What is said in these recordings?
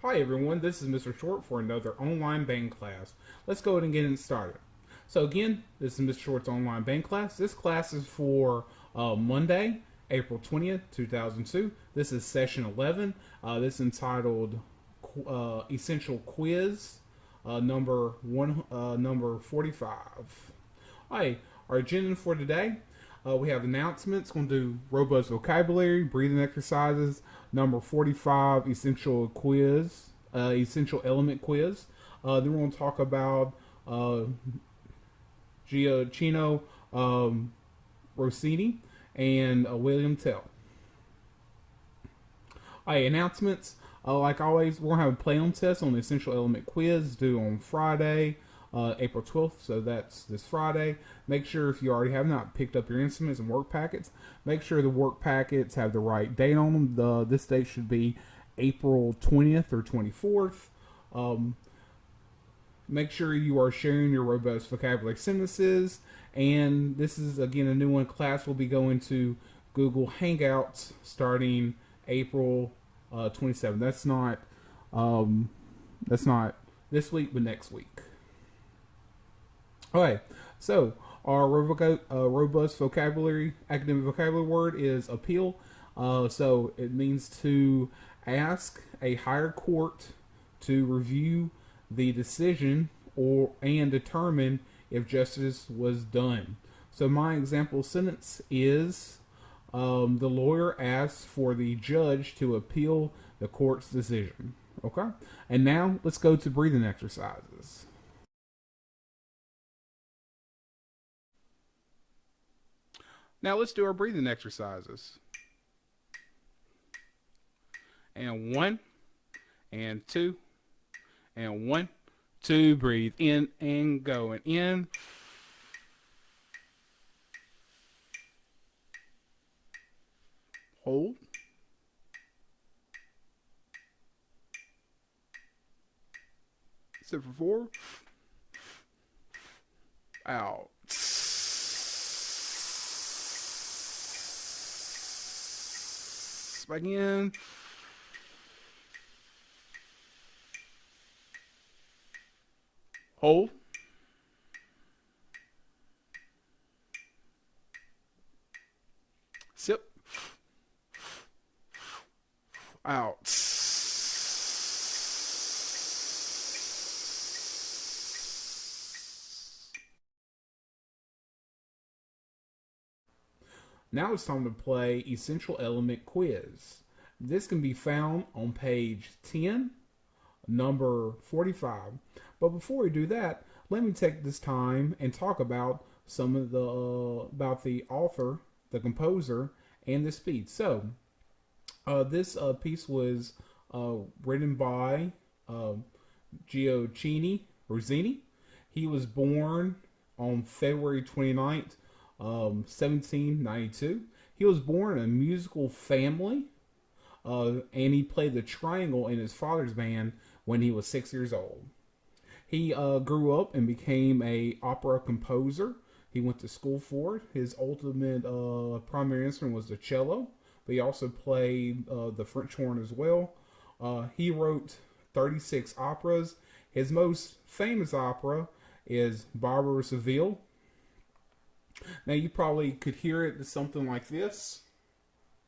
Hi everyone, this is Mr. Short for another online band class. Let's go ahead and get it started. So again, this is Mr. Short's online band class. This class is for Monday, April 20th, 2002. This is session 11. This is entitled Essential Quiz, number 45. Alright, our agenda for today. We have announcements. Going to do robust vocabulary, breathing exercises, number 45, essential quiz, essential element quiz. Then we're going to talk about Gioachino, Rossini, and William Tell. Alright, announcements. Like always, we're going to have a play-on test on the essential element quiz due on Friday, April 12th, so that's this Friday. Make sure if you already have not picked up your instruments and work packets, make sure the work packets have the right date on them. This date should be April 20th or 24th. Make sure you are sharing your robust vocabulary sentences. And this is, again, a new one. Class will be going to Google Hangouts starting April 27th. That's not this week, but next week. Alright, so our robust vocabulary, academic vocabulary word is appeal. So it means to ask a higher court to review the decision and determine if justice was done. So my example sentence is, the lawyer asks for the judge to appeal the court's decision. Okay? And now let's go to breathing exercises. Now let's do our breathing exercises. And 1, and 2, and 1, 2. Breathe in and going in. Hold. Sit for 4. Out. Back in. Hold. Sip. Out. Now it's time to play Essential Element Quiz. This can be found on page 10, number 45. But before we do that, let me take this time and talk about some of about the author, the composer, and the speed. So, this piece was written by Gioachino Rossini. He was born on February 29th, 1792. He was born in a musical family, and he played the triangle in his father's band when he was 6 years old. He grew up and became a opera composer. He went to school for it. His ultimate primary instrument was the cello, but he also played the French horn as well. He wrote 36 operas. His most famous opera is Barbara of Seville. Now you probably could hear it as something like this.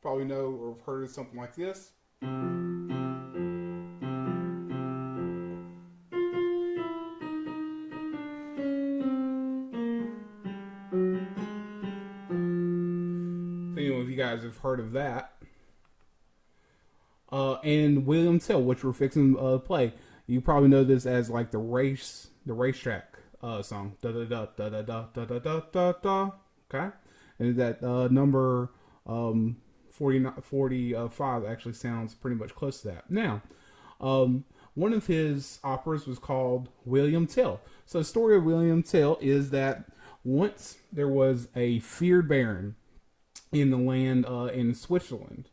Probably know or have heard of something like this. If you guys have heard of that. And William Tell, which we're fixing to play. You probably know this as like the racetrack song. Da da da da da da da da da da da. Okay? And that number 45 actually sounds pretty much close to that. Now, one of his operas was called William Tell. So the story of William Tell is that once there was a feared baron in the land in Switzerland.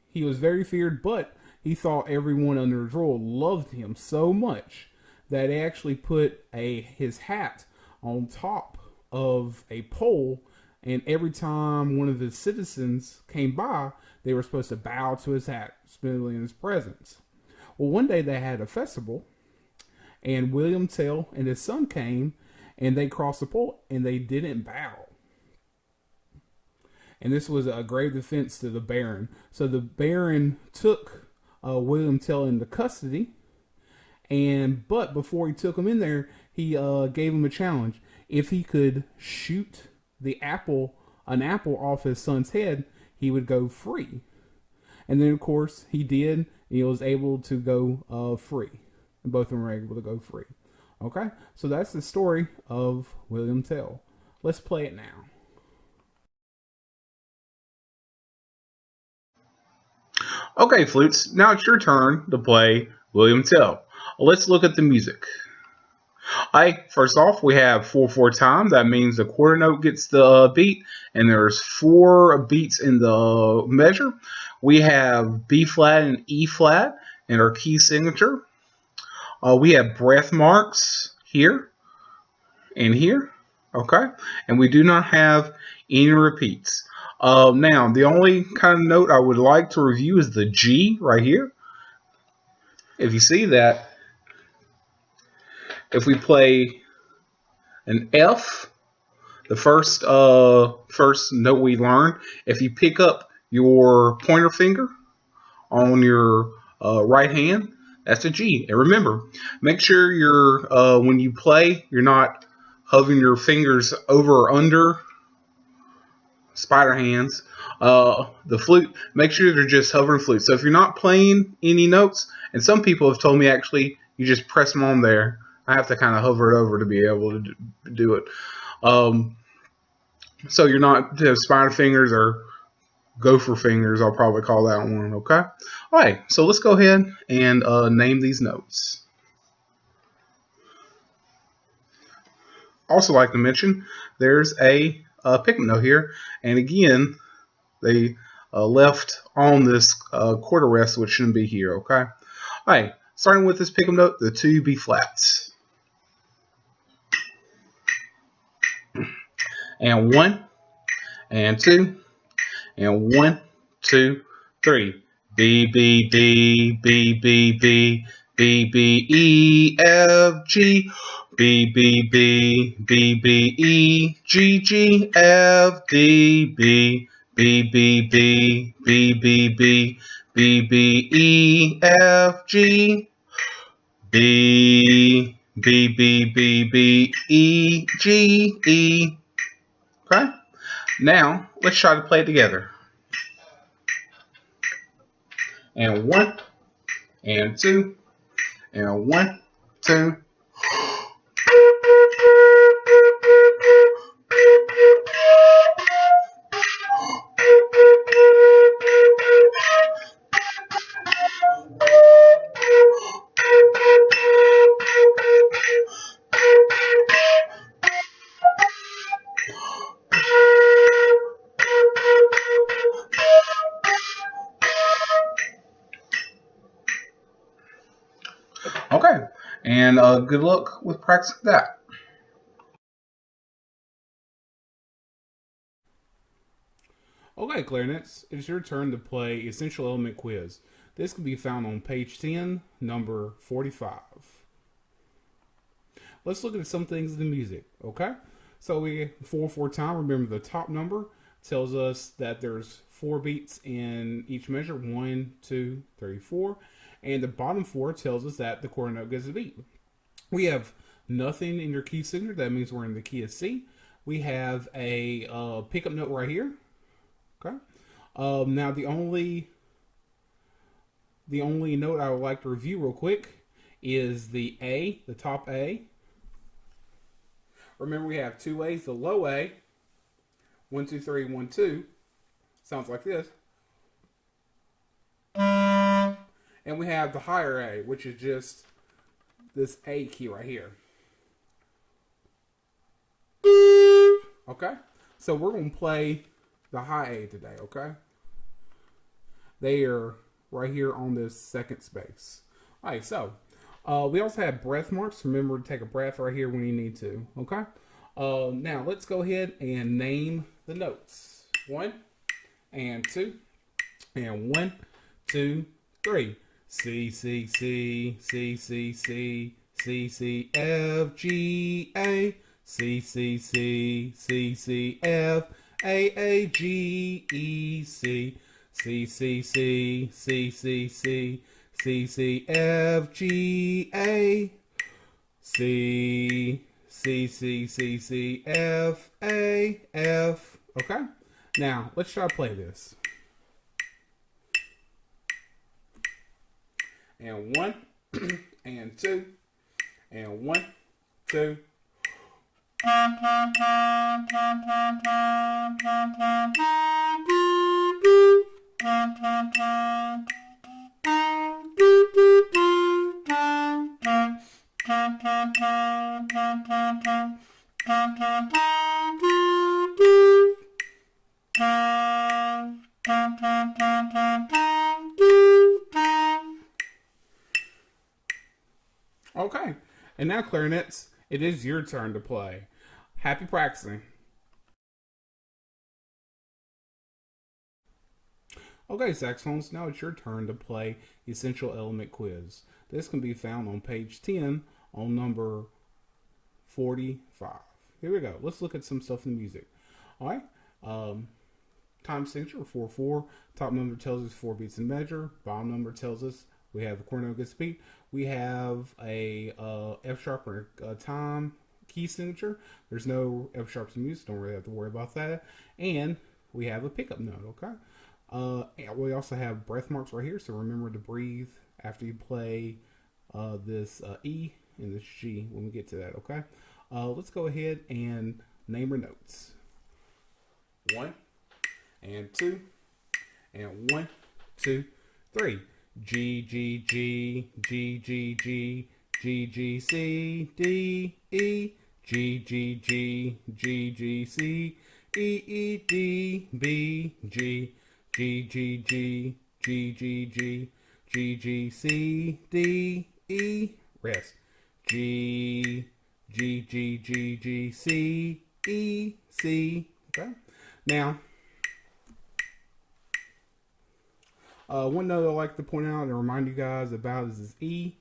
He was very feared, but he thought everyone under his rule loved him so much that he actually put his hat on top of a pole, and every time one of his citizens came by, they were supposed to bow to his hat, spitting in his presence. Well, one day they had a festival, and William Tell and his son came, and they crossed the pole, and they didn't bow. And this was a grave offense to the Baron. So the Baron took William Tell into custody, but before he took him in there, he gave him a challenge. If he could shoot an apple off his son's head, he would go free. And then, of course, he did. He was able to go free. And both of them were able to go free. Okay? So that's the story of William Tell. Let's play it now. Okay, flutes, now it's your turn to play William Tell. Let's look at the music. First off, we have 4/4 time. That means the quarter note gets the beat, and there's 4 beats in the measure. We have B flat and E flat in our key signature. We have breath marks here and here, okay? And we do not have any repeats. Now, the only kind of note I would like to review is the G right here. If you see that, if we play an F, the first note we learned, if you pick up your pointer finger on your right hand, that's a G. And remember, make sure when you play, you're not hovering your fingers over or under spider hands. The flute, make sure they're just hovering flute. So if you're not playing any notes, and some people have told me actually you just press them on there. I have to kind of hover it over to be able to do it. So you're not spider fingers or gopher fingers, I'll probably call that one, okay? All right, so let's go ahead and name these notes. Also like to mention, there's a pickup note here, and again, they left on this quarter rest, which shouldn't be here, okay? All right, starting with this pickup note, the 2 B flats. And 1, and 2, and 1, 2, 3. B, B, B, B, B, B, B, B, E, F, G. B, B, B, B, B, E, G, G, F, D, B. B, B, B, B, B, B, B, B, E, F, G. B, B, B, B, B, E, G, E. Okay? Now, let's try to play it together. And 1, and 2, and 1, 2. Okay, and good luck with practicing that. Okay, clarinets, it's your turn to play Essential Element Quiz. This can be found on page 10, number 45. Let's look at some things in the music, okay? So we 4/4 time. Remember, the top number tells us that there's 4 beats in each measure, 1, 2, 3, 4. And the bottom 4 tells us that the quarter note gets a beat. We have nothing in your key signature. That means we're in the key of C. We have a pickup note right here. Okay. Now the only note I would like to review real quick is the A, the top A. Remember, we have 2 A's. The low A, 1, 2, 3, 1, 2, sounds like this. And we have the higher A, which is just this A key right here. Okay? So we're going to play the high A today, okay? They are right here on this second space. All right, so we also have breath marks. Remember to take a breath right here when you need to, okay? Now, let's go ahead and name the notes. 1, and 2, and 1, 2, 3. C C C C C C C C F G A C C C C C F A G E C C C C C C C C C F G A C C C C C F A F. Okay? Now, let's try to play this. And one, and two, and one, two. Okay, and now clarinets, it is your turn to play. Happy practicing. Okay, saxophones, now it's your turn to play Essential Element Quiz. This can be found on page 10 on number 45. Here we go. Let's look at some stuff in the music. All right. Time signature 4/4. Top number tells us 4 beats in measure. Bottom number tells us we have a quarter note gets beat. We have a F sharp or a time key signature. There's no F sharps in music. Don't really have to worry about that. And we have a pickup note. Okay. We also have breath marks right here. So remember to breathe after you play this E and this G when we get to that. Okay. Let's go ahead and name our notes. 1 and 2 and 1, 2, 3. G G G G G G G G C D E G G G G G C E E D B G G G G G G G G G C D E. Rest. G G G G G C E C. Okay. Now, one note I like to point out and remind you guys about is this E.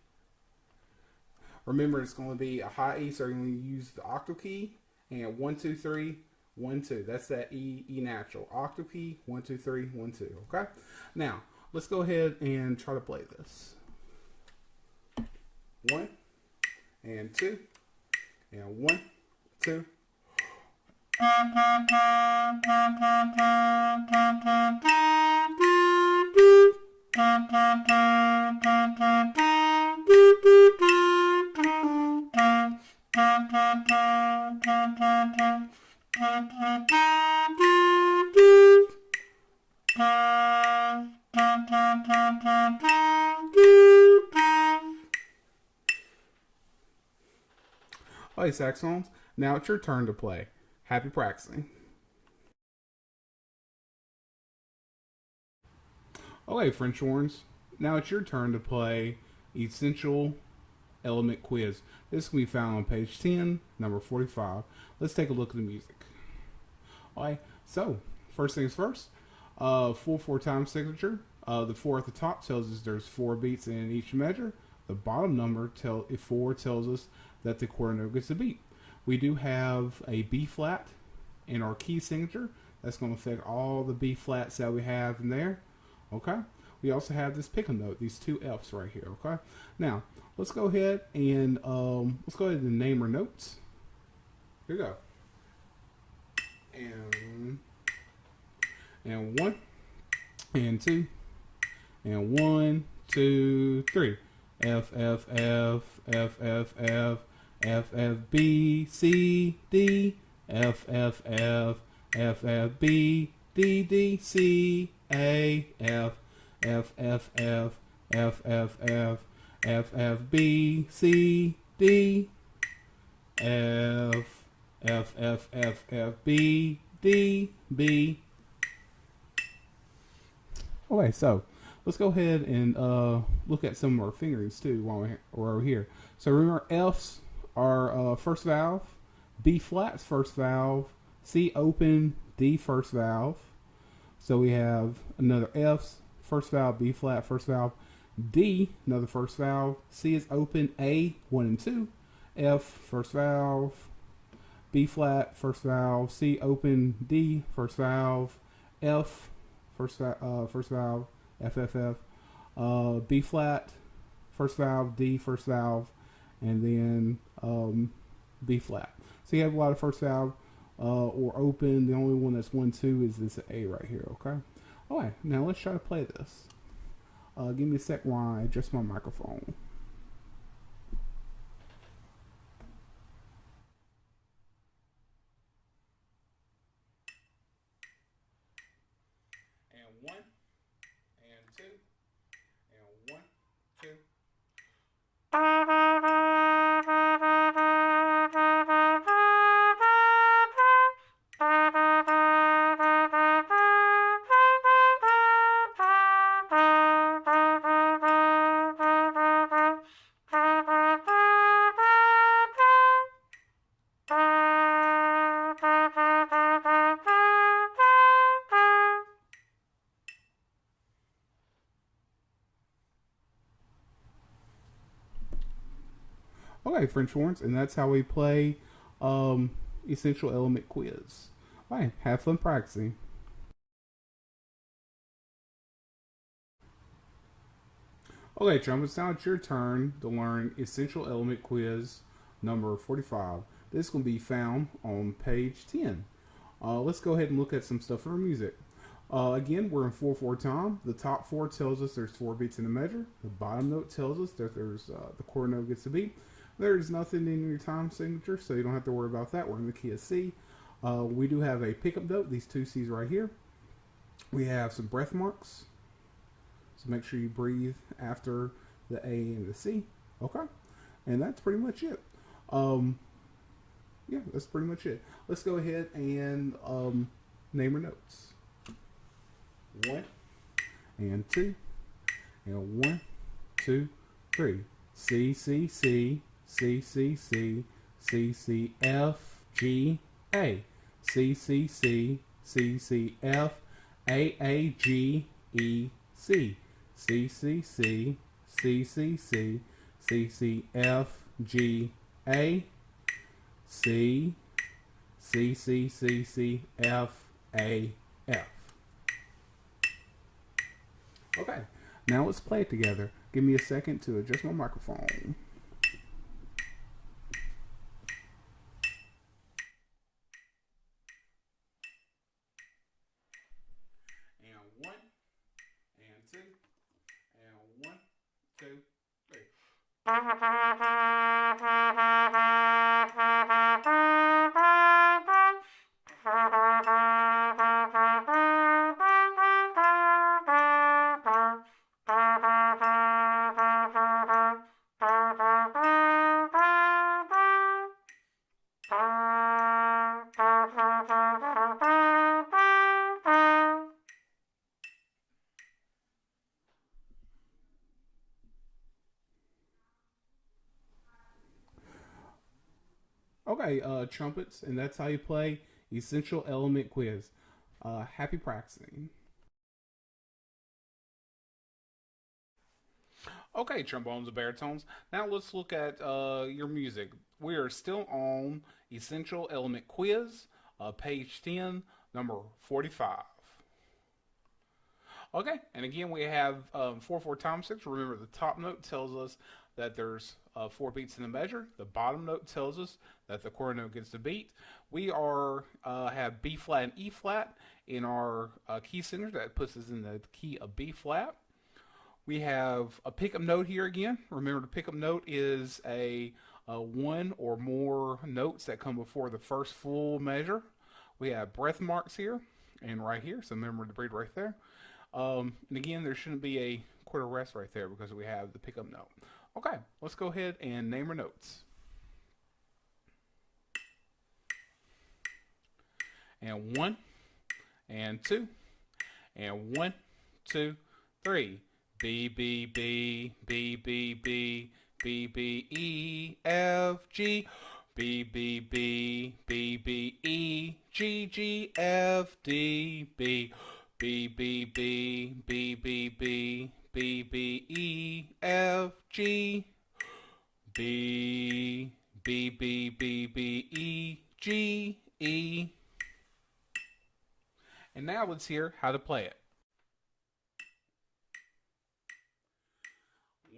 Remember, it's going to be a high E, so you're going to use the octave key. And 1, 2, 3, 1, 2. That's that E natural. Octave key, 1, 2, 3, 1, 2. Okay? Now, let's go ahead and try to play this. 1 and 2 and 1, 2. Alright, saxophones, now it's your turn to play. Happy practicing. Okay, French horns, now it's your turn to play Essential Element Quiz. This can be found on page 10, number 45. Let's take a look at the music. Alright, so, first things first, full 4 time signature. The 4 at the top tells us there's 4 beats in each measure. The bottom number, 4, tells us that the quarter note gets a beat. We do have a B flat in our key signature. That's going to affect all the B flats that we have in there. Okay. We also have this pickup note, these 2 F's right here. Okay. Now let's go ahead and name our notes. Here we go. And 1 and 2 and 1, 2, 3. F F F F F F F F B C D F F F F F B D D C A F F F F F F F F F B C D F F F F F B D B. Okay, so let's go ahead and look at some of our fingerings too while we're here. So remember, F's are first valve, B flat's first valve, C open, D first valve. So we have another F's, first valve, B flat, first valve, D, another first valve. C is open. A, 1 and 2. F, first valve. B flat, first valve. C, open. D, first valve. F, first valve. F, F, F. B flat, first valve. D, first valve. And then B flat. So you have a lot of first valve or open. The only one that's 1, 2 is this A right here, okay? All right, now let's try to play this. Give me a sec while I adjust my microphone. And 1, and 2, and 1, 2. Okay, French horns, and that's how we play Essential Element Quiz. All right, have fun practicing. Okay, trumpets, now it's your turn to learn Essential Element Quiz number 45. This will be found on page 10. Let's go ahead and look at some stuff for music. Again, we're in 4/4 time. The top 4 tells us there's 4 beats in a measure. The bottom note tells us that there's the quarter note gets a beat. There's nothing in your time signature, so you don't have to worry about that. We're in the key of C. We do have a pickup note, these 2 C's right here. We have some breath marks, so make sure you breathe after the A and the C. Okay, and that's pretty much it. Yeah, that's pretty much it. Let's go ahead and name our notes. 1 and 2 and 1, 2, 3. C, C, C, C, C, C, C, C, F, G, A. C, C, C, C, C, F, A, G, E, C. C, C, C, C, C, C, C, C, F, G, A. C, C, C, C, C, F, A, F. Okay, now let's play it together. Give me a second to adjust my microphone. And 1, and 2, and 1, 2, 3. Okay, trumpets, and that's how you play Essential Element Quiz. Happy practicing. Okay, trombones and baritones. Now let's look at your music. We are still on Essential Element Quiz, page 10, number 45. Okay, and again we have 4/4 time signature. Remember, the top note tells us that there's 4 beats in the measure. The bottom note tells us that the quarter note gets the beat. We are have B flat and E flat in our key signature. That puts us in the key of B flat. We have a pickup note here again. Remember, the pickup note is a one or more notes that come before the first full measure. We have breath marks here and right here, so remember to breathe right there. And again, there shouldn't be a quarter rest right there because we have the pickup note. Okay, let's go ahead and name our notes. And 1, and 2, and 1, 2, 3. B, B, B, B, B, B, B, B, E, F, G. B, B, B, B, B, E, G, G, F, D, B. B, B, B, B, B, B, B, B, E, F, G, B, B, B, B, B, E, G, E. And now let's hear how to play it.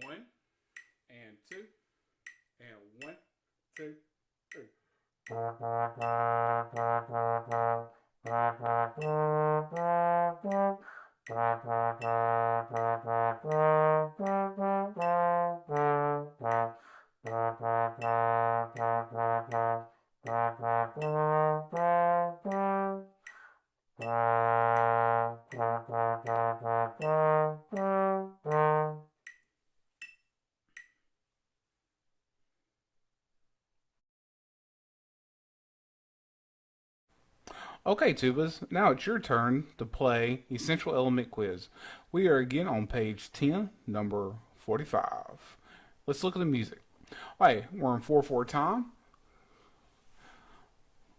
1 and 2 and 1, 2, 3. Okay, Tubas, now it's your turn to play Essential Element Quiz. We are again on page 10, number 45. Let's look at the music. All right, we're in 4/4 time.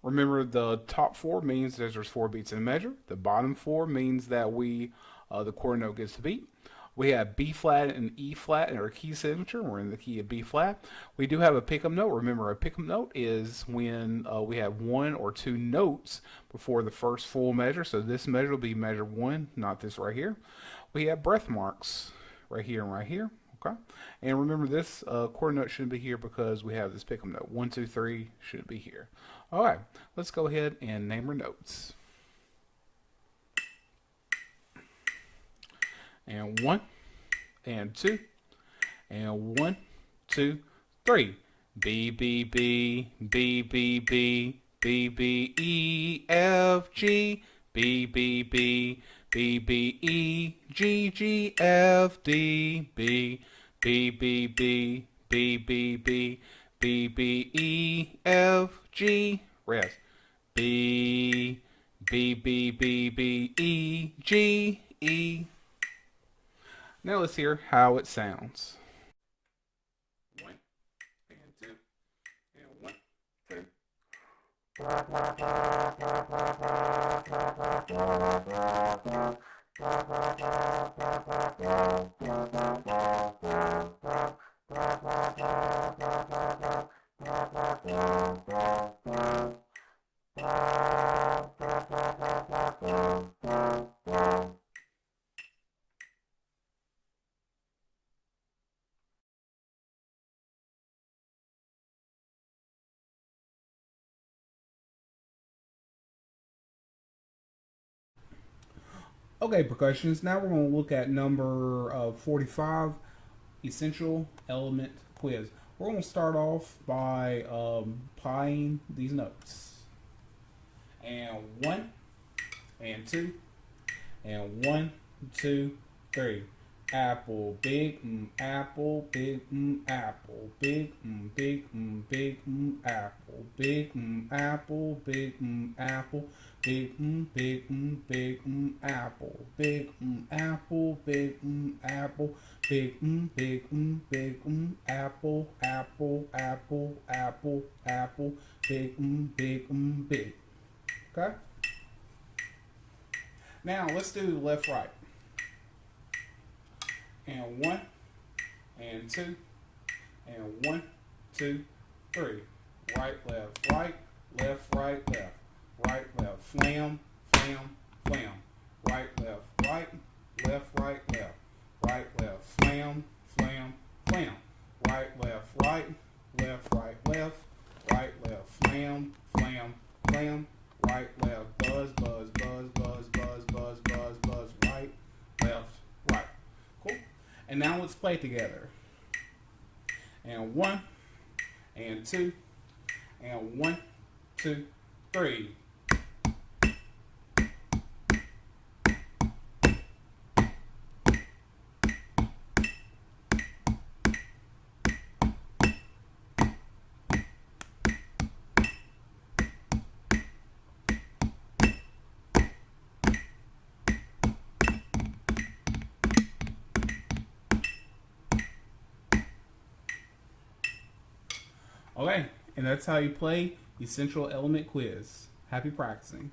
Remember, the top 4 means that there's 4 beats in a measure. The bottom 4 means that the quarter note gets the beat. We have B flat and E flat in our key signature. We're in the key of B flat. We do have a pick-up note. Remember, a pick-up note is when we have 1 or 2 notes before the first full measure. So this measure will be measure 1, not this right here. We have breath marks right here and right here. Okay, and remember this quarter note shouldn't be here because we have this pick-up note. 1, 2, 3 should be here. All right, let's go ahead and name our notes. And 1, and 2, and 1, 2, 3. B, B, B, B, B, B, B, B, E, F, G, B, B, B, B, B, E, G, G, F, D, B, B, B, B, B, B, B, B, B, E, F, G, rest. B, B, B, B, B, E, G, E. Now let's hear how it sounds. 1 and 2 and 1, 2. Okay, percussions. Now we're going to look at number 45, Essential Element Quiz. We're going to start off by playing these notes. And 1, and 2, and 1, 2, 3. Apple, big apple, big apple, big big big apple, big apple, big apple, big big big apple, big apple, big apple, big big big apple, apple, apple, apple, apple, big big big. Okay. Now let's do left right. And 1, and 2, and 1, 2, 3. Right, left, right, left, right, left, right, left. Flam, flam, flam. Right, left, right, left, right, left, right, left. Flam, flam, flam. Right, left, right, left, right, left, right, left. Flam, flam, flam. Right, left. Buzz, buzz, buzz, buzz, buzz, buzz, buzz, buzz. Right, left, right. Cool. And now let's play together. And 1, and 2, and 1, 2, 3. Okay, and that's how you play Essential Element Quiz. Happy practicing.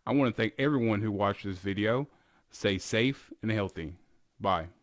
I want to thank everyone who watched this video. Stay safe and healthy. Bye.